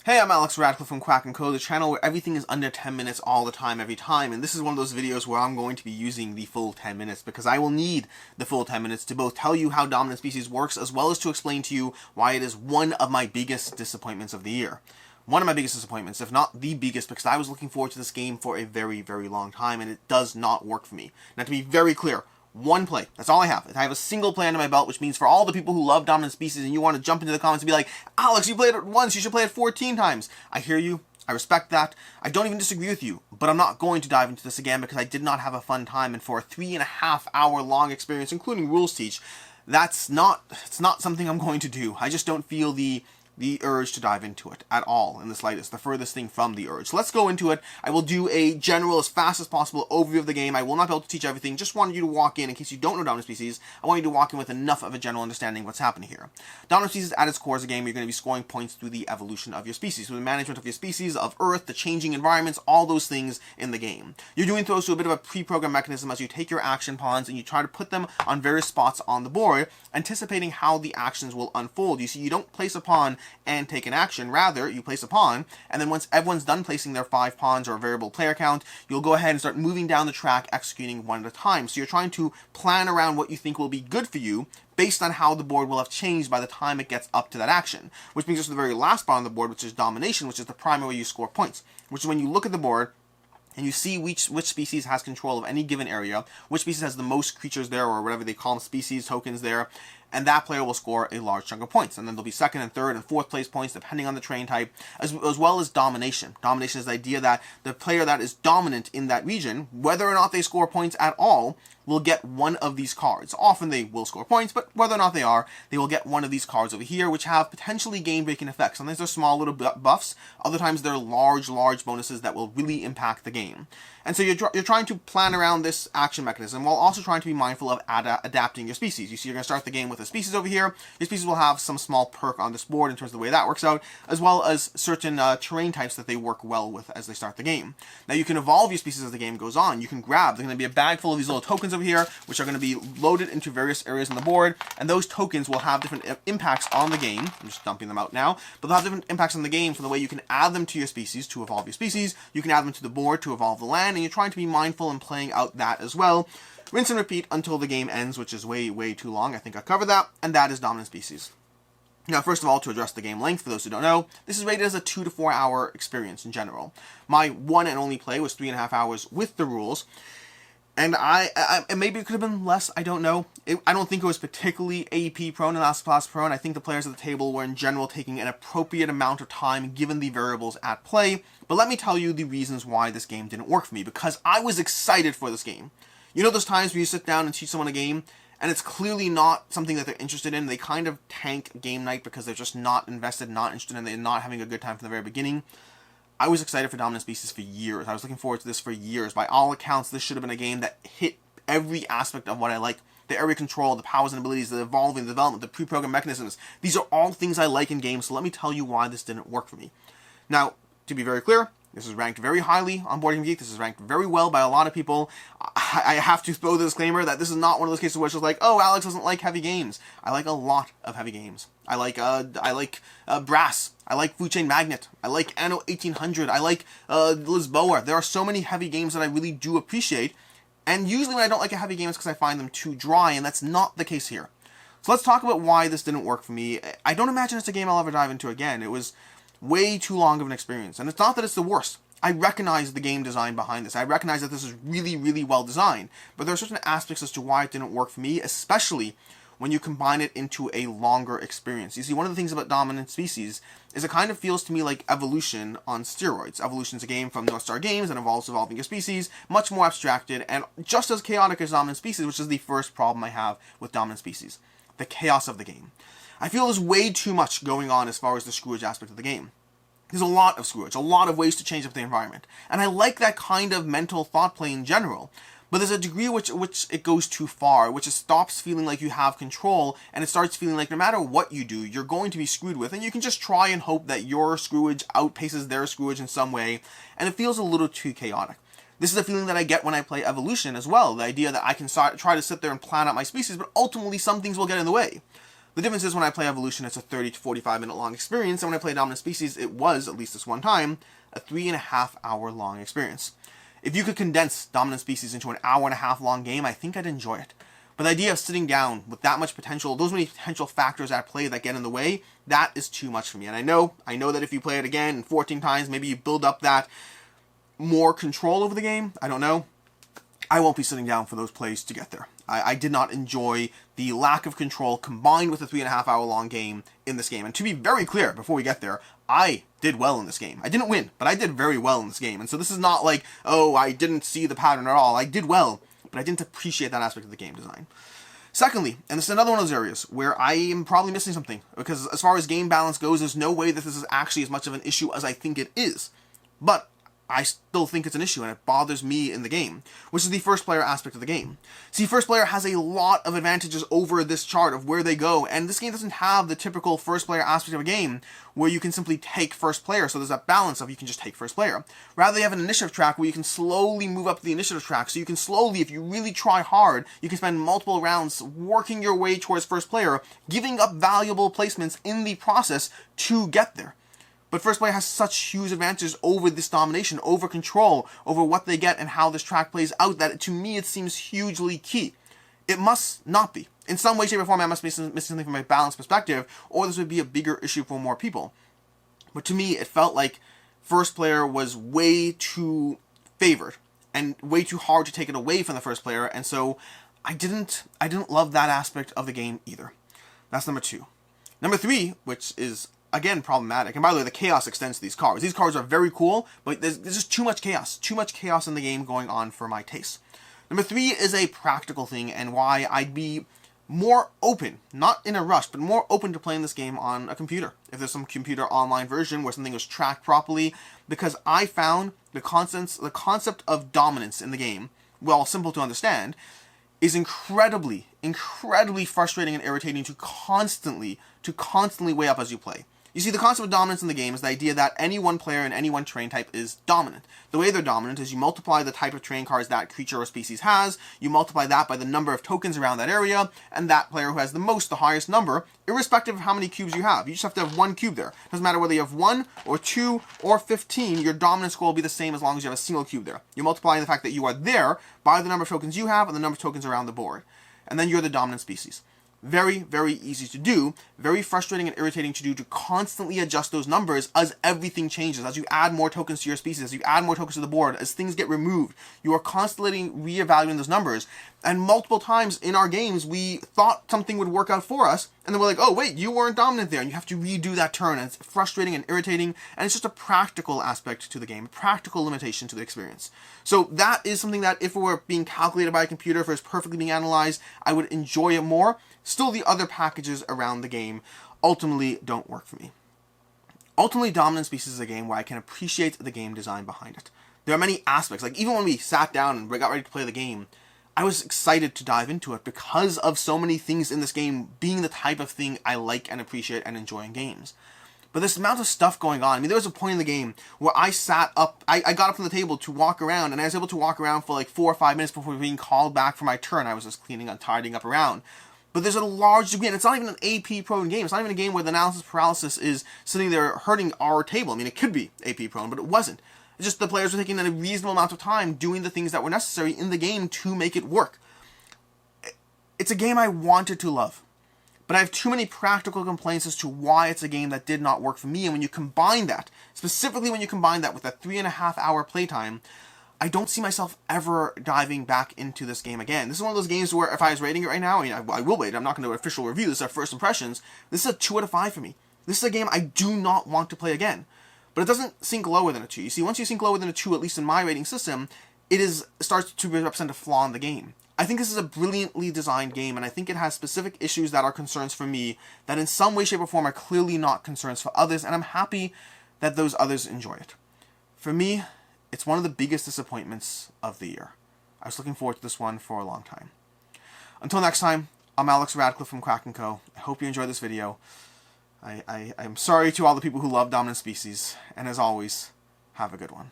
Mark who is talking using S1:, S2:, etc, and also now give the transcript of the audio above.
S1: Hey, I'm Alex Radcliffe from Quack&Co, the channel where everything is under 10 minutes all the time, every time, and this is one of those videos where I'm going to be using the full 10 minutes because I will need the full 10 minutes to both tell you how Dominant Species works as well as to explain to you why it is one of my biggest disappointments of the year. One of my biggest disappointments, if not the biggest, because I was looking forward to this game for a very, very long time, and it does not work for me. Now, to be very clear, one play. That's all I have. I have a single play under my belt, which means for all the people who love Dominant Species and you want to jump into the comments and be like, Alex, you played it once, you should play it 14 times. I hear you. I respect that. I don't even disagree with you, but I'm not going to dive into this again because I did not have a fun time, and for a 3.5 hour long experience, including rules teach, it's not something I'm going to do. I just don't feel the urge to dive into it at all in the slightest, the furthest thing from the urge. So let's go into it. I will do a general, as fast as possible, overview of the game. I will not be able to teach everything. Just wanted you to walk in case you don't know Dominant Species. I want you to walk in with enough of a general understanding of what's happening here. Dominant Species, at its core, is a game where you're going to be scoring points through the evolution of your species, through the management of your species, of Earth, the changing environments, all those things in the game. You're doing those through a bit of a pre-programmed mechanism as you take your action pawns and you try to put them on various spots on the board, anticipating how the actions will unfold. You see, you don't place a pawn and take an action. Rather, you place a pawn, and then once everyone's done placing their 5 pawns or a variable player count, you'll go ahead and start moving down the track, executing one at a time. So you're trying to plan around what you think will be good for you based on how the board will have changed by the time it gets up to that action. Which brings us to the very last part on the board, which is domination, which is the primary way you score points. Which is when you look at the board and you see which species has control of any given area, which species has the most creatures there, or whatever they call them, species tokens there, and that player will score a large chunk of points. And then there'll be second and third and fourth place points depending on the terrain type, as well as domination. Domination is the idea that the player that is dominant in that region, whether or not they score points at all, will get one of these cards. Often they will score points, but whether or not they are, they will get one of these cards over here, which have potentially game-breaking effects. Sometimes they're small little buffs, other times they're large bonuses that will really impact the game. And so you're trying to plan around this action mechanism while also trying to be mindful of adapting your species. You see, you're going to start the game with a species over here. Your species will have some small perk on this board in terms of the way that works out, as well as certain terrain types that they work well with as they start the game. Now, you can evolve your species as the game goes on. You can grab, there's going to be a bag full of these little tokens over here, which are going to be loaded into various areas on the board, and those tokens will have different impacts on the game. I'm just dumping them out now, but they'll have different impacts on the game from the way you can add them to your species to evolve your species, you can add them to the board to evolve the land, and you're trying to be mindful and playing out that as well. Rinse and repeat until the game ends, which is way, way too long. I think I covered that, and that is Dominant Species. Now, first of all, to address the game length, for those who don't know, this is rated as a 2 to 4 hour experience in general. My one and only play was 3.5 hours with the rules, and maybe it could have been less, I don't know. I don't think it was particularly AP prone and last class prone. I think the players at the table were in general taking an appropriate amount of time given the variables at play. But let me tell you the reasons why this game didn't work for me, because I was excited for this game. You know those times where you sit down and teach someone a game, and it's clearly not something that they're interested in. They kind of tank game night because they're just not invested, not interested in it, and not having a good time from the very beginning. I was excited for Dominant Species for years. I was looking forward to this for years. By all accounts, this should have been a game that hit every aspect of what I like. The area control, the powers and abilities, the evolving, the development, the pre-programmed mechanisms. These are all things I like in games, so let me tell you why this didn't work for me. Now, to be very clear, this is ranked very highly on Board Game Geek. This is ranked very well by a lot of people. I have to throw the disclaimer that this is not one of those cases where it's just like, oh, Alex doesn't like heavy games. I like a lot of heavy games. I like Brass. I like Food Chain Magnet. I like Anno 1800. I like Lisboa. There are so many heavy games that I really do appreciate. And usually when I don't like a heavy game, it's because I find them too dry, and that's not the case here. So let's talk about why this didn't work for me. I don't imagine it's a game I'll ever dive into again. It was way too long of an experience. And it's not that it's the worst. I recognize the game design behind this. I recognize that this is really, really well designed. But there are certain aspects as to why it didn't work for me, especially when you combine it into a longer experience. You see, one of the things about Dominant Species is it kind of feels to me like Evolution on steroids. Evolution is a game from North Star Games that involves evolving your species, much more abstracted, and just as chaotic as Dominant Species, which is the first problem I have with Dominant Species. The chaos of the game. I feel there's way too much going on as far as the screwage aspect of the game. There's a lot of screwage, a lot of ways to change up the environment. And I like that kind of mental thought play in general. But there's a degree which it goes too far, which it stops feeling like you have control, and it starts feeling like no matter what you do, you're going to be screwed with, and you can just try and hope that your screwage outpaces their screwage in some way, and it feels a little too chaotic. This is a feeling that I get when I play Evolution as well, the idea that I can try to sit there and plan out my species, but ultimately some things will get in the way. The difference is when I play Evolution, it's a 30 to 45 minute long experience, and when I play Dominant Species, it was, at least this one time, a 3.5 hour long experience. If you could condense Dominant Species into an hour and a half long game, I think I'd enjoy it. But the idea of sitting down with that much potential, those many potential factors at play that get in the way, that is too much for me. And I know that if you play it again 14 times, maybe you build up that more control over the game. I don't know. I won't be sitting down for those plays to get there. I did not enjoy the lack of control combined with a 3.5 hour long game in this game. And to be very clear, before we get there, I did well in this game. I didn't win, but I did very well in this game. And so this is not like, oh, I didn't see the pattern at all. I did well, but I didn't appreciate that aspect of the game design. Secondly, and this is another one of those areas where I am probably missing something, because as far as game balance goes, there's no way that this is actually as much of an issue as I think it is. But I still think it's an issue, and it bothers me in the game, which is the first player aspect of the game. See, first player has a lot of advantages over this chart of where they go, and this game doesn't have the typical first player aspect of a game where you can simply take first player, so there's that balance of you can just take first player. Rather, they have an initiative track where you can slowly move up the initiative track, so you can slowly, if you really try hard, you can spend multiple rounds working your way towards first player, giving up valuable placements in the process to get there. But first player has such huge advantages over this domination, over control, over what they get and how this track plays out, that to me it seems hugely key. It must not be. In some way, shape, or form, I must be missing something from a balanced perspective, or this would be a bigger issue for more people. But to me, it felt like first player was way too favored, and way too hard to take it away from the first player, and so I didn't love that aspect of the game either. That's number 2. Number 3, which is again problematic, and by the way, the chaos extends to these cards. These cards are very cool, but there's just too much chaos in the game going on for my taste. Number 3 is a practical thing, and why I'd be more open, not in a rush, but more open to playing this game on a computer, if there's some computer online version where something was tracked properly, because I found the concept of dominance in the game, while simple to understand, is incredibly frustrating and irritating to constantly weigh up as you play. You see, the concept of dominance in the game is the idea that any one player in any one terrain type is dominant. The way they're dominant is you multiply the type of terrain cards that creature or species has, you multiply that by the number of tokens around that area, and that player who has the highest number, irrespective of how many cubes you have. You just have to have 1 cube there. Doesn't matter whether you have 1 or 2 or 15, your dominance score will be the same as long as you have a single cube there. You're multiplying the fact that you are there by the number of tokens you have and the number of tokens around the board. And then you're the dominant species. Very, very easy to do, very frustrating and irritating to do, to constantly adjust those numbers as everything changes, as you add more tokens to your species, as you add more tokens to the board, as things get removed. You are constantly reevaluating those numbers, and multiple times in our games we thought something would work out for us, and then we're like, oh wait, you weren't dominant there, and you have to redo that turn, and it's frustrating and irritating, and it's just a practical aspect to the game, a practical limitation to the experience. So that is something that if it were being calculated by a computer, if it was perfectly being analyzed, I would enjoy it more. Still, the other packages around the game ultimately don't work for me. Ultimately, Dominant Species is a game where I can appreciate the game design behind it. There are many aspects, like even when we sat down and got ready to play the game, I was excited to dive into it because of so many things in this game being the type of thing I like and appreciate and enjoy in games. But this amount of stuff going on, I mean, there was a point in the game where I sat up, I got up from the table to walk around, and I was able to walk around for like 4 or 5 minutes before being called back for my turn. I was just cleaning and tidying up around. But there's a large degree, and it's not even an AP prone game. It's not even a game where the analysis paralysis is sitting there hurting our table. I mean, it could be AP prone, but it wasn't. It's just the players were taking a reasonable amount of time doing the things that were necessary in the game to make it work. It's a game I wanted to love, but I have too many practical complaints as to why it's a game that did not work for me. And when you combine that, specifically when you combine that with a 3.5 hour playtime, I don't see myself ever diving back into this game again. This is one of those games where if I was rating it right now, I mean, I will wait, I'm not going to do an official review, this is our first impressions, this is a 2 out of 5 for me. This is a game I do not want to play again. But it doesn't sink lower than a 2. You see, once you sink lower than a 2, at least in my rating system, it starts to represent a flaw in the game. I think this is a brilliantly designed game, and I think it has specific issues that are concerns for me that in some way, shape, or form are clearly not concerns for others, and I'm happy that those others enjoy it. For me, it's one of the biggest disappointments of the year. I was looking forward to this one for a long time. Until next time, I'm Alex Radcliffe from Quack&Co. I hope you enjoyed this video. I'm sorry to all the people who love Dominant Species, and as always, have a good one.